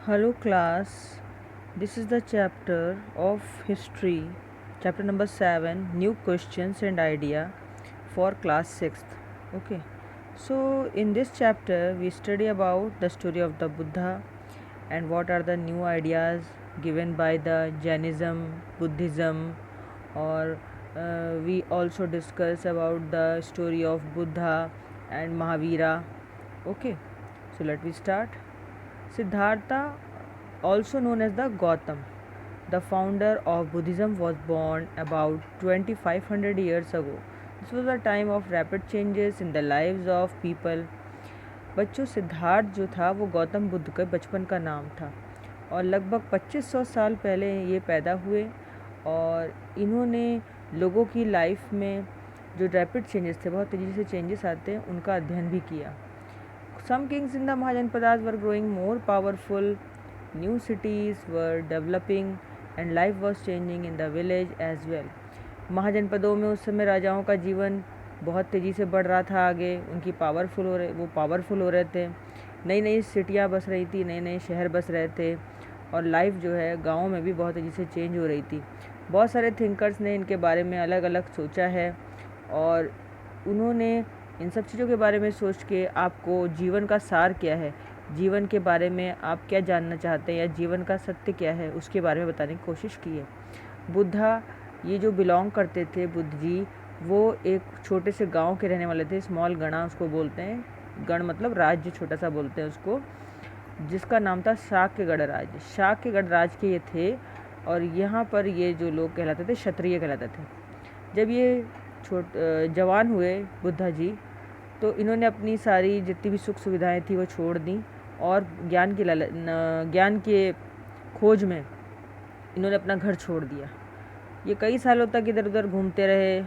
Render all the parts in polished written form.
Hello class, this is the chapter of history, chapter number 7, new questions and idea for class 6th. Okay, so in this chapter we study about the story of the Buddha and what are the new ideas given by the Jainism, Buddhism, or we also discuss about the story of Buddha and Mahavira. Okay, so let me start. Siddhartha, also known as the Gautam, the founder of Buddhism, was born about 2500 years ago. This was a time of rapid changes in the lives of people. बच्चों, सिद्धार्थ जो था वो गौतम बुद्ध के बचपन का नाम था और लगभग 2500 साल पहले ये पैदा हुए और इन्होंने लोगों की लाइफ में जो रैपिड चेंजेस थे, बहुत तेज़ी से चेंजेस आते हैं, उनका अध्ययन भी किया. Some kings in the Mahajanpadas were growing more powerful, new cities were developing and life was changing in the village as well. महाजनपदों में उस समय राजाओं का जीवन बहुत तेज़ी से बढ़ रहा था आगे, उनकी वो पावरफुल हो रहे थे, नई नई सिटियाँ बस रही थी, नए नए शहर बस रहे थे और लाइफ जो है गाँव में भी बहुत तेज़ी से चेंज हो रही थी. बहुत सारे थिंकर्स ने इनके बारे में अलग अलग सोचा है और उन्होंने इन सब चीज़ों के बारे में सोच के आपको जीवन का सार क्या है, जीवन के बारे में आप क्या जानना चाहते हैं या जीवन का सत्य क्या है, उसके बारे में बताने की कोशिश की है. बुद्धा ये जो बिलोंग करते थे, बुद्ध जी, वो एक छोटे से गांव के रहने वाले थे. स्मॉल गणा उसको बोलते हैं, गण मतलब राज्य, छोटा सा बोलते हैं उसको, जिसका नाम था शाक्यगढ़ राज्य. शाक्यगढ़ राज्य के ये थे और यहाँ पर ये जो लोग कहलाते थे क्षत्रिय कहलाते थे. जब ये जवान हुए बुद्धा जी, तो इन्होंने अपनी सारी जितनी भी सुख सुविधाएं थी वो छोड़ दी और ज्ञान के खोज में इन्होंने अपना घर छोड़ दिया. ये कई सालों तक इधर उधर घूमते रहे,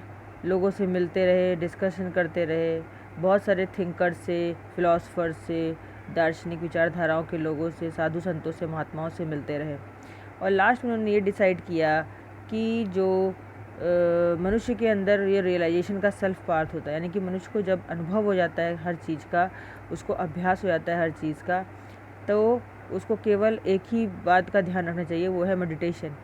लोगों से मिलते रहे, डिस्कशन करते रहे, बहुत सारे थिंकर्स से, फिलोसफर्स से, दार्शनिक विचारधाराओं के लोगों से, साधु संतों से, महात्माओं से मिलते रहे और लास्ट में उन्होंने ये डिसाइड किया कि जो मनुष्य के अंदर ये रियलाइजेशन का सेल्फ पार्थ होता है, यानी कि मनुष्य को जब अनुभव हो जाता है हर चीज़ का, उसको अभ्यास हो जाता है हर चीज़ का, तो उसको केवल एक ही बात का ध्यान रखना चाहिए, वो है मेडिटेशन.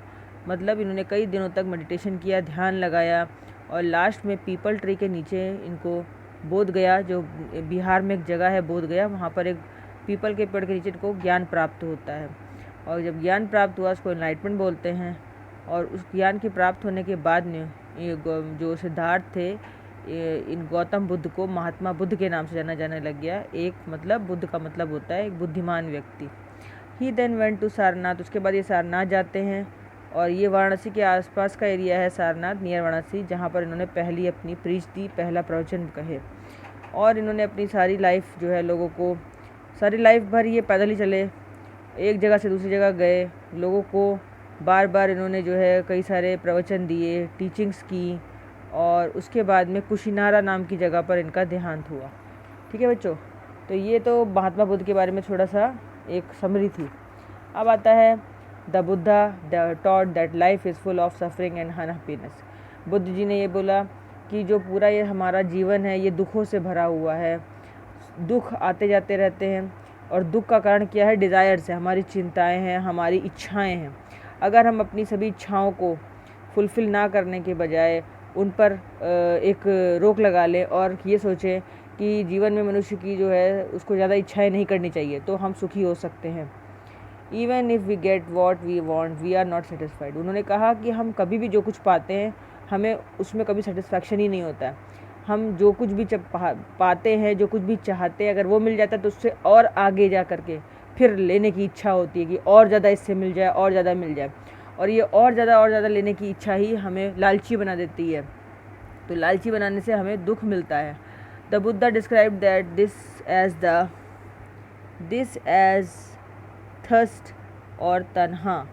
मतलब इन्होंने कई दिनों तक मेडिटेशन किया, ध्यान लगाया और लास्ट में पीपल ट्री के नीचे इनको बोध गया, जो बिहार में एक जगह है बोध गया, वहाँ पर एक पीपल के पेड़ के नीचे इनको ज्ञान प्राप्त होता है और जब ज्ञान प्राप्त हुआ उसको एनलाइटमेंट बोलते हैं. और उस ज्ञान के प्राप्त होने के बाद में ये जो सिद्धार्थ थे, इन गौतम बुद्ध को महात्मा बुद्ध के नाम से जाना जाने लग गया. एक मतलब बुद्ध का मतलब होता है एक बुद्धिमान व्यक्ति. ही देन वेंट टू सारनाथ. उसके बाद ये सारनाथ जाते हैं और ये वाराणसी के आसपास का एरिया है सारनाथ, नियर वाराणसी, जहाँ पर इन्होंने पहली अपनी प्रीच दी, पहला प्रवचन कहे और इन्होंने अपनी सारी लाइफ जो है लोगों को, सारी लाइफ भर ये पैदल ही चले, एक जगह से दूसरी जगह गए, लोगों को बार बार इन्होंने जो है कई सारे प्रवचन दिए, टीचिंग्स की और उसके बाद में कुशिनारा नाम की जगह पर इनका देहांत हुआ. ठीक है बच्चों, तो ये तो महात्मा बुद्ध के बारे में थोड़ा सा एक समरी थी. अब आता है the Buddha taught that life is full of suffering and unhappiness. Buddha ji ने ये बोला कि जो पूरा ये हमारा जीवन है ये दुखों से भरा हुआ है, दुख आते जाते रहते हैं और दुख का कारण क्या है, डिज़ायर्स है, हमारी चिंताएं हैं, हमारी इच्छाएं हैं. अगर हम अपनी सभी इच्छाओं को फुलफ़िल ना करने के बजाय उन पर एक रोक लगा लें और ये सोचें कि जीवन में मनुष्य की जो है उसको ज़्यादा इच्छाएं नहीं करनी चाहिए, तो हम सुखी हो सकते हैं. Even if we get what we want we are not satisfied. उन्होंने कहा कि हम कभी भी जो कुछ पाते हैं हमें उसमें कभी सेटिस्फैक्शन ही नहीं होता है. हम जो कुछ भी पाते हैं, जो कुछ भी चाहते हैं, अगर वो मिल जाता है तो उससे और आगे जा करके फिर लेने की इच्छा होती है कि और ज़्यादा इससे मिल जाए, और ज़्यादा मिल जाए, और ये और ज़्यादा लेने की इच्छा ही हमें लालची बना देती है. तो लालची बनाने से हमें दुख मिलता है. The Buddha describe that this as thirst और तन्हा.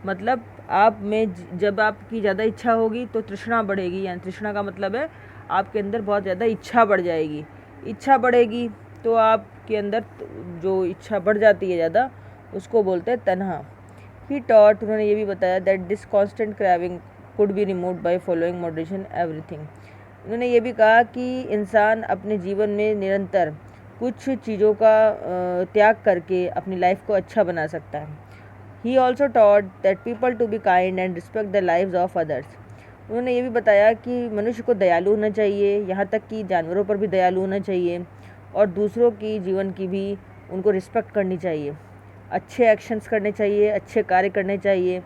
मतलब आप में जब आपकी ज़्यादा इच्छा होगी तो तृष्णा बढ़ेगी, यानी तृष्णा का मतलब है आपके अंदर बहुत ज़्यादा इच्छा बढ़ जाएगी. इच्छा बढ़ेगी तो आपके अंदर जो इच्छा बढ़ जाती है ज़्यादा, उसको बोलते हैं तन्हा. ही टॉट, उन्होंने ये भी बताया that this constant craving could be removed by following moderation everything. उन्होंने ये भी कहा कि इंसान अपने जीवन में निरंतर कुछ चीज़ों का त्याग करके अपनी लाइफ को अच्छा बना सकता है। He also taught that people to be kind and respect the lives of others. उन्होंने ये भी बताया कि मनुष्य को दयालु होना चाहिए, यहाँ तक कि जानवरों पर भी दयालु होना चाहिए और दूसरों की जीवन की भी उनको रिस्पेक्ट करनी चाहिए। अच्छे एक्शंस करने चाहिए, अच्छे कार्य करने चाहिए,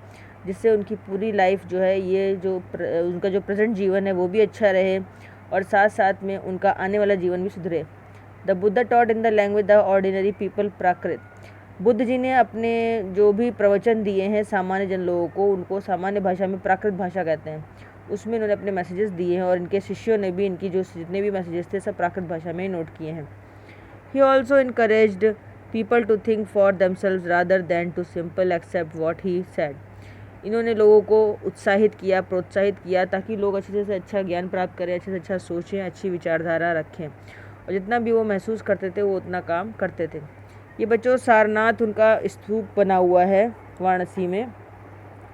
जिससे उनकी पूरी लाइफ जो है, ये जो उनका जो प्रेजेंट जीवन है वो भी अच्छा रहे और साथ साथ में उनका आने वाला जीवन भी सुधरे। The Buddha taught in the language the ordinary people Prakrit. Buddha ji ने अपने जो भी प्रवचन दिए हैं सामान्य जन लोगों को, उनको सामान्य भाषा में प्राकृत भाषा कहते हैं, उसमें इन्होंने अपने मैसेजेस दिए हैं और इनके शिष्यों ने भी इनकी जो जितने भी मैसेजेस थे सब प्राकृत भाषा में ही नोट किए हैं। He also encouraged people to think for themselves rather than to simple accept what he said. इन्होंने लोगों को उत्साहित किया, प्रोत्साहित किया ताकि लोग अच्छे से अच्छा ज्ञान प्राप्त करें, अच्छे से अच्छा सोचें, अच्छी विचारधारा रखें और जितना भी वो महसूस करते थे वो उतना काम करते थे। ये बच्चों सारनाथ उनका स्तूप बना हुआ है वाराणसी में,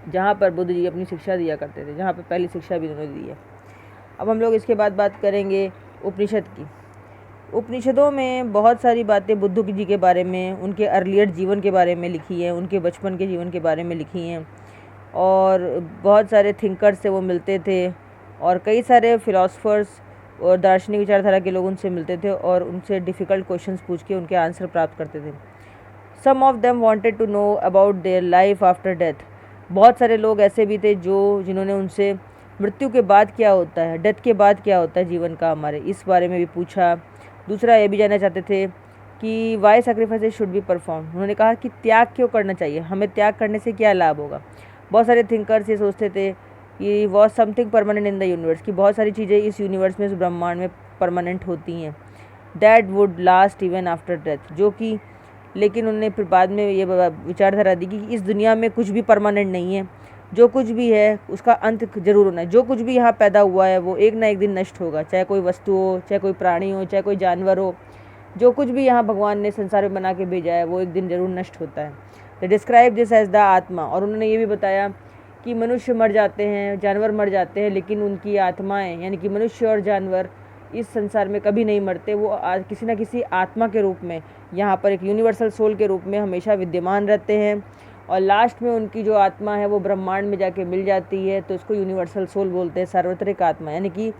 जहाँ पर बुद्ध जी अपनी शिक्षा दिया करते थे, जहाँ पर पहली शिक्षा भी उन्होंने दी है। अब हम लोग इसके बाद बात करेंगे उपनिषद की। उपनिषदों में बहुत सारी बातें बुद्ध जी के बारे में, उनके अर्लियर जीवन के बारे में लिखी हैं, उनके बचपन के जीवन के बारे में लिखी हैं और बहुत सारे थिंकर्स से वो मिलते थे और कई सारे फिलोसफर्स और दार्शनिक विचारधारा के लोग उनसे मिलते थे और उनसे डिफ़िकल्ट क्वेश्चंस पूछ के उनके आंसर प्राप्त करते थे। Some of them wanted to know about their life after death. बहुत सारे लोग ऐसे भी थे जिन्होंने उनसे मृत्यु के बाद क्या होता है, डेथ के बाद क्या होता है जीवन का हमारे, इस बारे में भी पूछा। दूसरा ये भी जानना चाहते थे कि why sacrifices should be perform. उन्होंने कहा कि त्याग क्यों करना चाहिए, हमें त्याग करने से क्या लाभ होगा। बहुत सारे थिंकर्स ये सोचते थे कि was something permanent in the universe, कि बहुत सारी चीज़ें इस यूनिवर्स में, इस ब्रह्मांड में परमानेंट होती हैं, that would last even after death. जो कि लेकिन उन्होंने फिर बाद में ये विचारधारा दी कि इस दुनिया में कुछ भी परमानेंट नहीं है, जो कुछ भी है उसका अंत जरूर होना है। जो कुछ भी यहाँ पैदा हुआ है वो एक ना एक दिन नष्ट होगा, चाहे कोई वस्तु हो, चाहे कोई प्राणी हो, चाहे कोई जानवर हो। जो कुछ भी यहाँ भगवान ने संसार में बना के भेजा है वो एक दिन जरूर नष्ट होता है। तो डिस्क्राइब दिस एज द आत्मा। और उन्होंने ये भी बताया कि मनुष्य मर जाते हैं, जानवर मर जाते हैं, लेकिन उनकी आत्माएं यानी कि मनुष्य और जानवर इस संसार में कभी नहीं मरते। वो किसी न किसी आत्मा के रूप में यहाँ पर एक यूनिवर्सल सोल के रूप में हमेशा विद्यमान रहते हैं और लास्ट में उनकी जो आत्मा है वो ब्रह्मांड में जाके मिल जाती है, तो उसको यूनिवर्सल सोल बोलते हैं, सार्वत्रिक आत्मा। यानी कि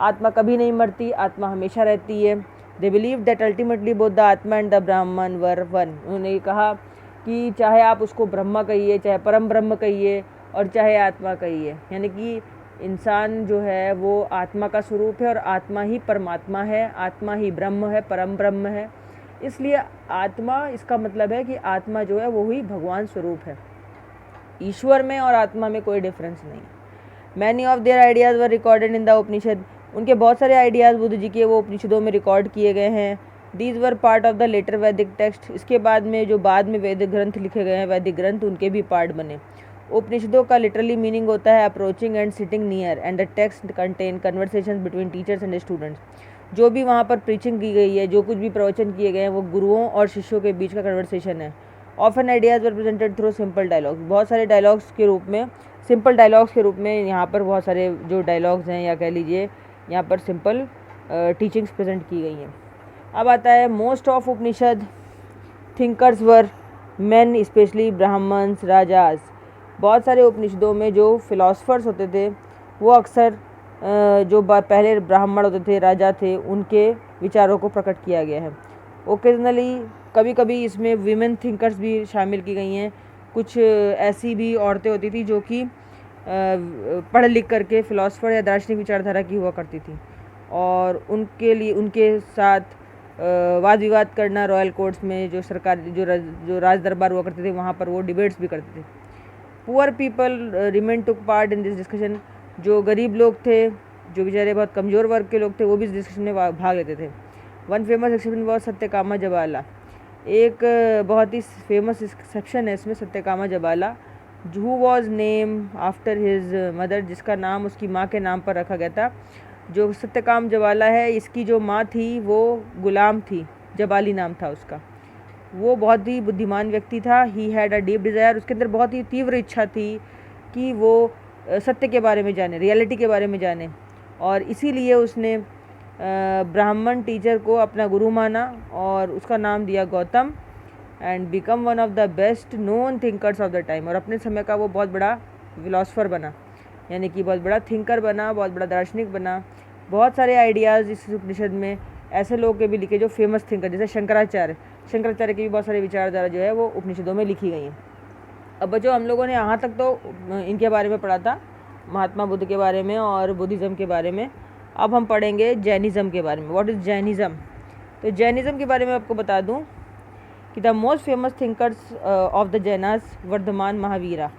आत्मा कभी नहीं मरती, आत्मा हमेशा रहती है। They believe that ultimately both the आत्मा एंड द ब्राह्मण वर वन। उन्होंने कहा कि चाहे आप उसको ब्रह्मा कहिए, चाहे परम ब्रह्म कहिए और चाहे आत्मा कहिए, यानी कि इंसान जो है वो आत्मा का स्वरूप है और आत्मा ही परमात्मा है, आत्मा ही ब्रह्म है, परम ब्रह्म है। इसलिए आत्मा, इसका मतलब है कि आत्मा जो है वो ही भगवान स्वरूप है। ईश्वर में और आत्मा में कोई डिफरेंस नहीं। Many of their ideas were recorded in the Upanishad. उनके बहुत सारे आइडियाज़ बुद्ध जी के वो उपनिषदों में रिकॉर्ड किए गए हैं। These were part of the later Vedic text. इसके बाद में जो बाद में वैदिक ग्रंथ लिखे गए हैं, वैदिक ग्रंथ, उनके भी पार्ट बने। उपनिषदों का लिटरली मीनिंग होता है approaching and sitting near, and the text contain conversations between teachers and students. जो भी वहाँ पर प्रीचिंग की गई है, जो कुछ भी प्रवचन किए गए हैं, वो गुरुओं और शिष्यों के बीच का कन्वर्सेशन है। ऑफन आइडियाज़ वर प्रेजेंटेड थ्रू सिंपल डायलॉग्स। बहुत सारे डायलॉग्स के रूप में, सिंपल डायलॉग्स के रूप में यहाँ पर बहुत सारे जो डायलॉग्स हैं या कह लीजिए यहाँ पर सिंपल टीचिंग्स प्रेजेंट की गई हैं। अब आता है most of Upanishad thinkers were men, specially Brahmins, rajas. बहुत सारे उपनिषदों में जो फिलोसफर्स होते थे वो अक्सर जो पहले ब्राह्मण होते थे, राजा थे, उनके विचारों को प्रकट किया गया है। ओकेजनली कभी कभी इसमें वीमेन थिंकर्स भी शामिल की गई हैं। कुछ ऐसी भी औरतें होती थी जो कि पढ़ लिख करके फिलोसफर या दार्शनिक विचारधारा की हुआ करती थी और उनके लिए उनके साथ वाद विवाद करना रॉयल कोर्ट्स में, जो सरकारी जो राज दरबार हुआ करते थे वहाँ पर वो डिबेट्स भी करते थे। Poor people remain took part in this discussion. जो गरीब लोग थे, जो बेचारे बहुत कमज़ोर वर्ग के लोग थे, वो भी इस डिस्कशन में भाग लेते थे। One famous exception was Satyakama जबाला। एक बहुत ही फेमस एक्सेप्शन है इसमें सत्यकामा जबाला, who was name after his mother, जिसका नाम उसकी माँ के नाम पर रखा गया था। जो सत्यकाम जबाला है, इसकी जो माँ थी वो गुलाम थी, जबाली नाम था उसका। वो बहुत ही बुद्धिमान व्यक्ति था। He had a deep desire. उसके अंदर बहुत ही तीव्र इच्छा थी कि वो सत्य के बारे में जाने, रियलिटी के बारे में जाने, और इसीलिए उसने ब्राह्मण टीचर को अपना गुरु माना और उसका नाम दिया Gautam, and become one of the best known thinkers of the time, और अपने समय का वो बहुत बड़ा फिलोसफर बना, यानी कि बहुत बड़ा थिंकर बना, बहुत बड़ा दार्शनिक बना। बहुत सारे आइडियाज़ इस उपनिषद में ऐसे लोग के भी लिखे जो फेमस थिंकर, जैसे शंकराचार्य की भी बहुत सारी विचारधारा जो है वो उपनिषदों में लिखी गई हैं। अब बच्चों, हम लोगों ने यहाँ तक तो इनके बारे में पढ़ा था, महात्मा बुद्ध के बारे में और बुद्धिज़्म के बारे में। अब हम पढ़ेंगे जैनिज़्म के बारे में। What is Jainism? तो जैनिज़्म के बारे में आपको बता दूं कि the most famous thinkers of the Jainas Vardhaman Mahavira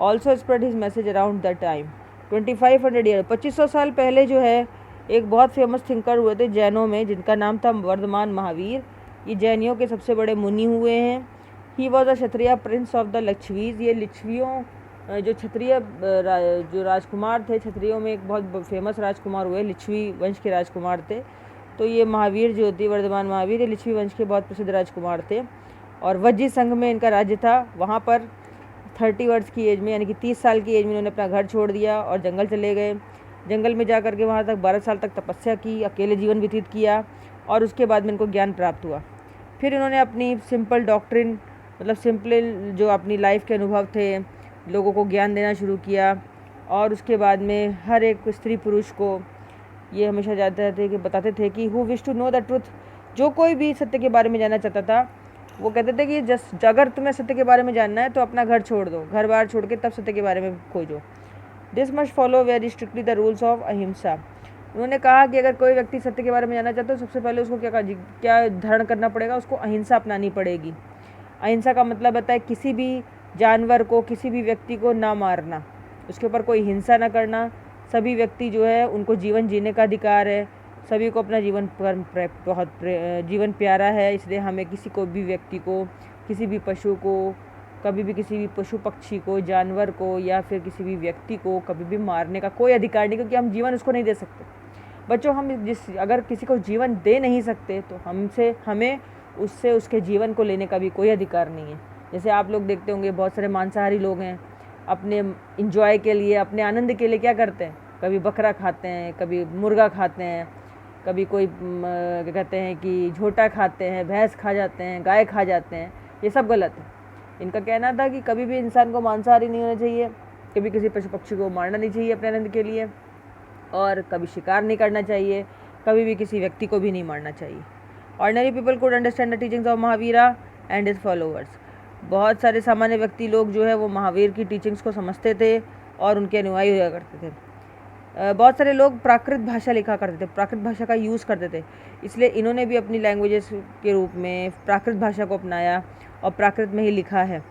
also spread his message around the time 2500 year, 2500 साल पहले जो है एक बहुत फेमस थिंकर हुए थे जैनों में, जिनका नाम था वर्धमान महावीर। ये जैनियों के सबसे बड़े मुनि हुए हैं। He was a Kshatriya Prince of the Licchavis. ये लिच्छवियों जो क्षत्रिय जो राजकुमार थे, क्षत्रियों में एक बहुत फेमस राजकुमार हुए, लिच्छवी वंश के राजकुमार थे। तो ये महावीर जो थे, वर्धमान महावीर, ये लिच्छवी वंश के बहुत प्रसिद्ध राजकुमार थे। और वज्जी संघ में इनका राज्य था। वहाँ पर 30 वर्ष की एज में, यानी कि 30 साल की एज में इन्होंने अपना घर छोड़ दिया और जंगल चले गए। जंगल में जा कर के वहाँ तक 12 साल तक तपस्या की, अकेले जीवन व्यतीत किया, और उसके बाद में इनको ज्ञान प्राप्त हुआ। फिर इन्होंने अपनी सिंपल डॉक्ट्रिन, मतलब सिंपल जो अपनी लाइफ के अनुभव थे, लोगों को ज्ञान देना शुरू किया। और उसके बाद में हर एक स्त्री पुरुष को ये हमेशा बताते थे कि who wish to know the truth, जो कोई भी सत्य के बारे में जानना चाहता था, वो कहते थे कि अगर तुम्हें सत्य के बारे में जानना है तो अपना घर छोड़ दो, घर बार छोड़ के तब सत्य के बारे में खोजो। This must follow very strictly the rules of अहिंसा। उन्होंने कहा कि अगर कोई व्यक्ति सत्य के बारे में जानना चाहता है तो सबसे पहले उसको क्या धारण करना पड़ेगा, उसको अहिंसा अपनानी पड़ेगी। अहिंसा का मतलब होता है किसी भी जानवर को, किसी भी व्यक्ति को ना मारना, उसके ऊपर कोई हिंसा ना करना। सभी व्यक्ति जो है उनको जीवन जीने का अधिकार है, सभी को अपना जीवन बहुत जीवन प्यारा है, इसलिए हमें किसी को भी व्यक्ति को, किसी भी पशु को, कभी भी किसी भी पशु पक्षी को, जानवर को या फिर किसी भी व्यक्ति को कभी भी मारने का कोई अधिकार नहीं, क्योंकि हम जीवन उसको नहीं दे सकते। बच्चों, हम अगर किसी को जीवन दे नहीं सकते तो हमें उससे उसके जीवन को लेने का भी कोई अधिकार नहीं है। जैसे आप लोग देखते होंगे बहुत सारे मांसाहारी लोग हैं, अपने इंजॉय के लिए, अपने आनंद के लिए क्या करते हैं, कभी बकरा खाते हैं, कभी मुर्गा खाते हैं, कभी कोई क्या कहते हैं कि झोटा खाते हैं, भैंस खा जाते हैं, गाय खा जाते हैं। ये सब गलत है। इनका कहना था कि कभी भी इंसान को मांसाहारी नहीं होना चाहिए, कभी किसी पशु पक्षी को मारना नहीं चाहिए अपने आनंद के लिए, और कभी शिकार नहीं करना चाहिए, कभी भी किसी व्यक्ति को भी नहीं मारना चाहिए। Ordinary people could understand the teachings of Mahavira and his followers. बहुत सारे सामान्य व्यक्ति लोग जो है वो महावीर की टीचिंग्स को समझते थे और उनके अनुयायी हुआ करते थे। बहुत सारे लोग प्राकृत भाषा लिखा करते थे, प्राकृत भाषा का यूज़ करते थे, इसलिए इन्होंने भी अपनी लैंग्वेजेस के रूप में प्राकृत भाषा को अपनाया और प्राकृत में ही लिखा है।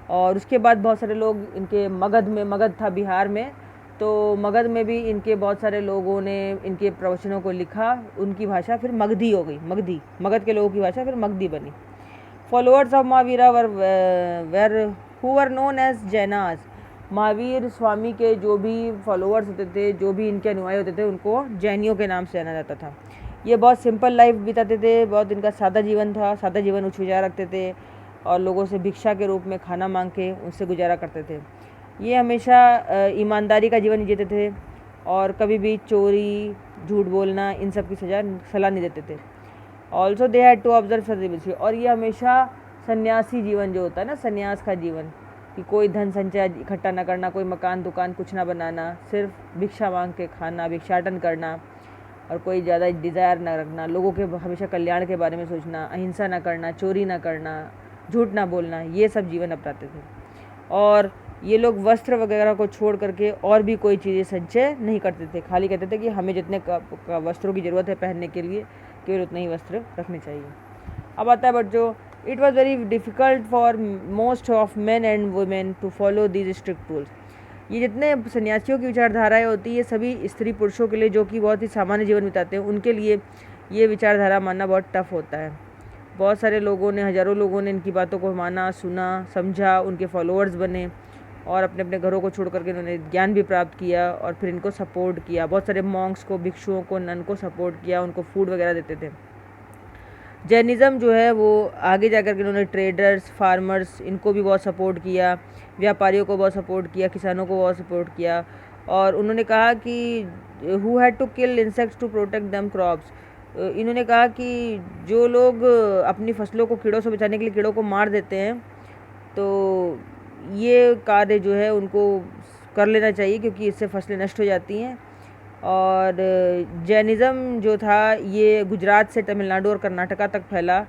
और उसके बाद बहुत सारे लोग इनके मगध था बिहार में, तो मगध में भी इनके बहुत सारे लोगों ने इनके प्रवचनों को लिखा। उनकी भाषा फिर मगधी हो गई, मगध के लोगों की भाषा फिर मगधी बनी। Followers of Mahavira were known as Jainas. Mahavir Swami के जो भी फॉलोअर्स होते थे, जो भी इनके अनुयायी होते थे, उनको जैनियों के नाम से जाना जाता था। ये बहुत सिंपल लाइफ बिताते थे, बहुत इनका सादा जीवन था, सादा जीवन उच्च विचार रखते थे और लोगों से भिक्षा के रूप में खाना मांग के उनसे गुजारा करते थे। ये हमेशा ईमानदारी का जीवन जीते थे और कभी भी चोरी, झूठ बोलना, इन सब की सलाह नहीं देते थे। Also they had to observe सतिबिलिटी। और ये हमेशा सन्यासी जीवन जो होता है ना, सन्यास का जीवन, कि कोई धन संचय इकट्ठा ना करना, कोई मकान दुकान कुछ ना बनाना, सिर्फ भिक्षा मांग के खाना, भिक्षाटन करना, और कोई ज़्यादा डिज़ायर ना रखना, लोगों के हमेशा कल्याण के बारे में सोचना, अहिंसा ना करना, चोरी ना करना, झूठ ना बोलना, ये सब जीवन अपनाते थे। और ये लोग वस्त्र वगैरह को छोड़ करके और भी कोई चीज़ें संचय नहीं करते थे, खाली कहते थे कि हमें जितने वस्त्रों की ज़रूरत है पहनने के लिए, केवल उतने ही वस्त्र रखने चाहिए। अब आता है बच्चों, it was very difficult for most of man and women to follow these strict rules. ये जितने सन्यासियों की विचारधाराएँ होती है, ये सभी स्त्री पुरुषों के लिए, जो कि बहुत ही सामान्य जीवन बिताते हैं, उनके लिए ये विचारधारा मानना बहुत टफ होता है। बहुत सारे लोगों ने, हज़ारों लोगों ने इनकी बातों को माना, सुना, समझा, उनके फॉलोअर्स बने और अपने अपने घरों को छोड़ करके इन्होंने ज्ञान भी प्राप्त किया और फिर इनको सपोर्ट किया। बहुत सारे मॉन्क्स को, भिक्षुओं को, नन को सपोर्ट किया, उनको फूड वगैरह देते थे। जैनिज़्म जो है वो आगे जाकर के इन्होंने ट्रेडर्स, फार्मर्स, इनको भी बहुत सपोर्ट किया, व्यापारियों को बहुत सपोर्ट किया, किसानों को बहुत सपोर्ट किया, और उन्होंने कहा कि who had to kill insects to protect them crops. इन्होंने कहा कि जो लोग अपनी फसलों को कीड़ों से बचाने के लिए कीड़ों को मार देते हैं, तो ये कार्य जो है उनको कर लेना चाहिए, क्योंकि इससे फसलें नष्ट हो जाती हैं। और जैनिज़्म जो था ये गुजरात से तमिलनाडु और कर्नाटका तक फैला,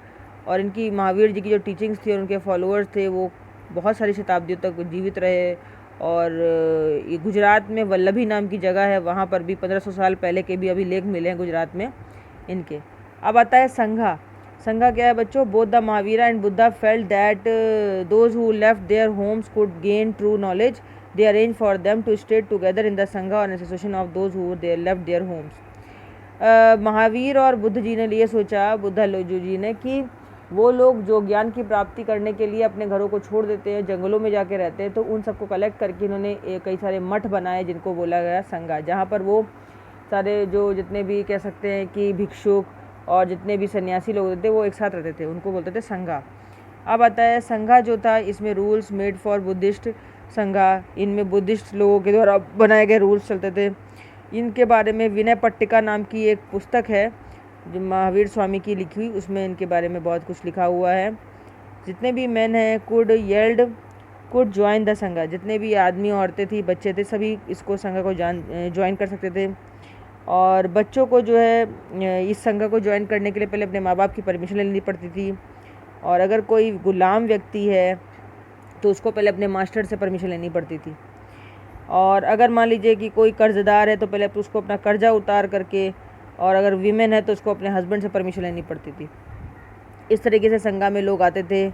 और इनकी महावीर जी की जो टीचिंग्स थी और उनके फॉलोअर्स थे वो बहुत सारी शताब्दियों तक जीवित रहे। और ये गुजरात में वल्लभी नाम की जगह है, वहाँ पर भी 1500 साल पहले के भी अभी लेख मिले हैं गुजरात में इनके। अब आता है संघा। संघा क्या है बच्चों? Both the Mahavira and Buddha felt that those who left their homes could gain true knowledge, they arranged for them to stay together in the sangha or association of those who they left their homes। Mahavir और बुद्ध जी ने ये सोचा, बुद्धा जी ने, कि वो लोग जो ज्ञान की प्राप्ति करने के लिए अपने घरों को छोड़ देते हैं, जंगलों में जाके रहते हैं, तो उन सबको कलेक्ट करके इन्होंने कई सारे मठ बनाए जिनको बोला गया संघा, जहाँ पर वो सारे जो जितने भी कह सकते हैं कि भिक्षुक और जितने भी सन्यासी लोग होते थे वो एक साथ रहते थे, उनको बोलते थे संघा। अब आता है संघा जो था, इसमें रूल्स मेड फॉर बुद्धिस्ट संघा, इनमें बुद्धिस्ट लोगों के द्वारा बनाए गए रूल्स चलते थे। इनके बारे में विनय पट्टिका नाम की एक पुस्तक है जो महावीर स्वामी की लिखी हुई, उसमें इनके बारे में बहुत कुछ लिखा हुआ है। जितने भी मैन हैं कुड ज्वाइन द संघा, जितने भी आदमी औरतें थी बच्चे थे सभी इसको संघा को ज्वाइन कर सकते थे। और बच्चों को जो है इस संघा को ज्वाइन करने के लिए पहले अपने माँ बाप की परमिशन लेनी पड़ती थी। और अगर कोई गुलाम व्यक्ति है तो उसको पहले अपने मास्टर से परमिशन लेनी पड़ती थी। और अगर मान लीजिए कि कोई कर्ज़दार है तो पहले उसको अपना कर्जा उतार करके, और अगर वीमेन है तो उसको अपने हस्बैंड से परमिशन लेनी पड़ती थी। इस तरीके से संघा में लोग आते थे,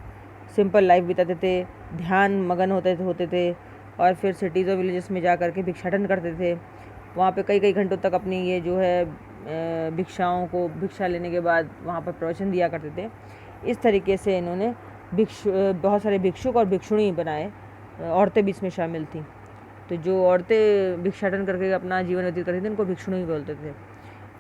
सिंपल लाइफ बिताते थे, ध्यान मगन होते थे, और फिर सिटीज़ और विलेजेस में जा करके भिक्षाटन करते थे। वहाँ पे कई घंटों तक अपनी ये जो है भिक्षाओं को भिक्षा लेने के बाद वहाँ पर प्रवचन दिया करते थे। इस तरीके से इन्होंने बहुत सारे भिक्षुक और भिक्षुणी बनाए, औरतें भी इसमें शामिल थीं। तो जो औरतें भिक्षाटन करके अपना जीवन व्यतीत करती थी उनको भिक्षुणी बोलते थे।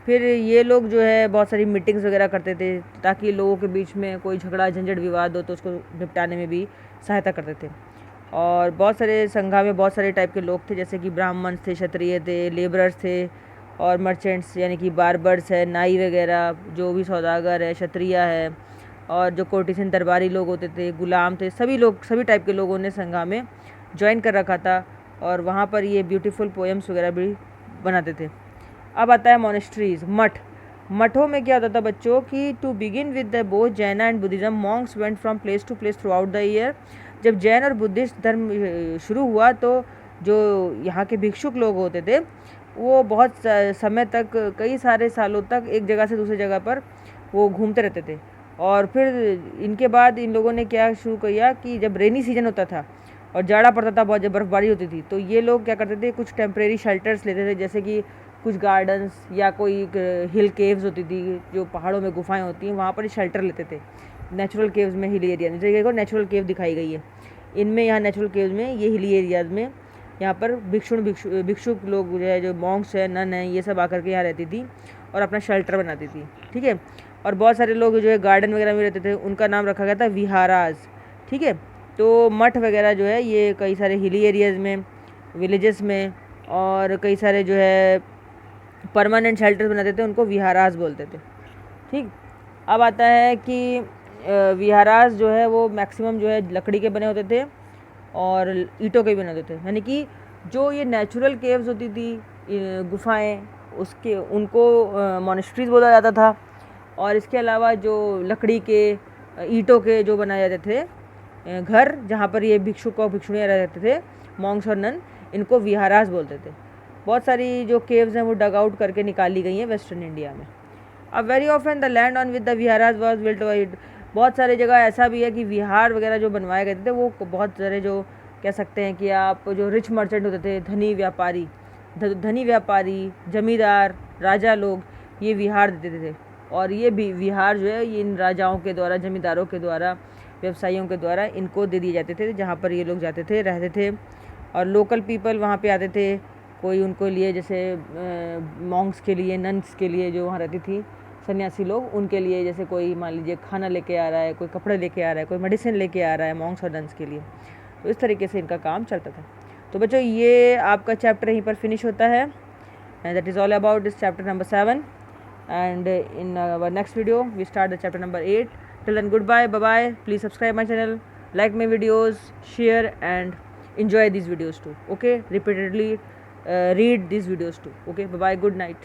फिर ये लोग जो है बहुत सारी मीटिंग्स वगैरह करते थे ताकि लोगों के बीच में कोई झगड़ा झंझट विवाद हो तो उसको निपटाने में भी सहायता करते थे। और बहुत सारे संघा में बहुत सारे टाइप के लोग थे, जैसे कि ब्राह्मण थे, क्षत्रिय थे, लेबरर्स थे, और मर्चेंट्स यानी कि बार्बर्स है, नाई वगैरह, जो भी सौदागर है, क्षत्रिय है, और जो कोर्टिसन दरबारी लोग होते थे, गुलाम थे, सभी लोग सभी टाइप के लोगों ने संघा में ज्वाइन कर रखा था। और वहाँ पर ये ब्यूटीफुल पोएम्स वगैरह भी बनाते थे। अब आता है मोनेस्ट्रीज़, मठ। मठों में क्या होता था बच्चों कि to begin with the both Jain and Buddhism monks went from place to place throughout the year. जब जैन और बुद्धिस्ट धर्म शुरू हुआ तो जो यहाँ के भिक्षुक लोग होते थे वो बहुत समय तक, कई सारे सालों तक एक जगह से दूसरी जगह पर वो घूमते रहते थे। और फिर इनके बाद इन लोगों ने क्या शुरू किया कि जब रेनी सीजन होता था और जाड़ा पड़ता था, बहुत जब बर्फ़बारी होती थी, तो ये लोग क्या करते थे, कुछ टेम्परेरी शेल्टर्स लेते थे, जैसे कि कुछ गार्डन्स या कोई हिल केव्स होती थी, जो पहाड़ों में गुफाएं होती हैं, वहाँ पर शेल्टर लेते थे। नेचुरल केव्स में, हिली एरिया में, जैसे को नेचुरल केव दिखाई गई है इनमें, यहाँ नेचुरल केव्स में, ये हिली एरियाज़ में, यहाँ पर भिक्षुक लोग जो है, जो मॉन्क्स है, नन है, ये सब आकर के यहाँ रहती थी और अपना शेल्टर बनाती थी। ठीक है। और बहुत सारे लोग जो है गार्डन वगैरह में रहते थे, उनका नाम रखा गया था विहाराज। ठीक है। तो मठ वगैरह जो है ये कई सारे हिली एरियाज़ में, विलेजेस में, और कई सारे जो है परमानेंट शेल्टर्स बनाते थे, उनको विहाराज बोलते थे। ठीक। अब आता है कि विहाराज जो है वो मैक्सिमम जो है लकड़ी के बने होते थे और ईंटों के बने होते थे, यानी कि जो ये नेचुरल केव्स होती थी, गुफाएं, उसके उनको मोनेस्ट्रीज बोला जाता था। और इसके अलावा जो लकड़ी के, ईंटों के जो बनाए जाते थे घर, जहाँ पर ये भिक्षुक और भिक्षुणियाँ रहते थे, मॉन्क्स और नन, इनको विहाराज बोलते थे। बहुत सारी जो केव्स हैं वो डग आउट करके निकाली गई हैं वेस्टर्न इंडिया में। अब very often the land on with the viharas was built by, बहुत सारी जगह ऐसा भी है कि विहार वगैरह जो बनवाए गए थे वो बहुत सारे, जो कह सकते हैं कि आप, जो रिच मर्चेंट होते थे, धनी व्यापारी, जमींदार, राजा लोग, ये विहार देते थे। और ये भी विहार जो है ये इन राजाओं के द्वारा, जमींदारों के द्वारा, व्यवसायियों के द्वारा इनको दे दिए जाते थे, जहाँ पर ये लोग जाते थे, रहते थे। और लोकल पीपल वहाँ पे आते थे, कोई उनको लिए, जैसे मॉन्क्स के लिए, नन्स के लिए जो वहाँ रहती थी, सन्यासी लोग, उनके लिए, जैसे कोई मान लीजिए खाना लेके आ रहा है, कोई कपड़े लेके आ रहा है, कोई मेडिसिन लेके आ रहा है मॉन्क्स और नन्स के लिए। तो इस तरीके से इनका काम चलता था। तो बच्चों ये आपका चैप्टर यहीं पर फिनिश होता है and that is all about this chapter number 7 and in our next video we start the chapter number 8. Till then, goodbye, bye bye. Please subscribe my channel, like my videos, share and enjoy these videos too. Okay, repeatedly read these videos too. Okay, bye bye, good night.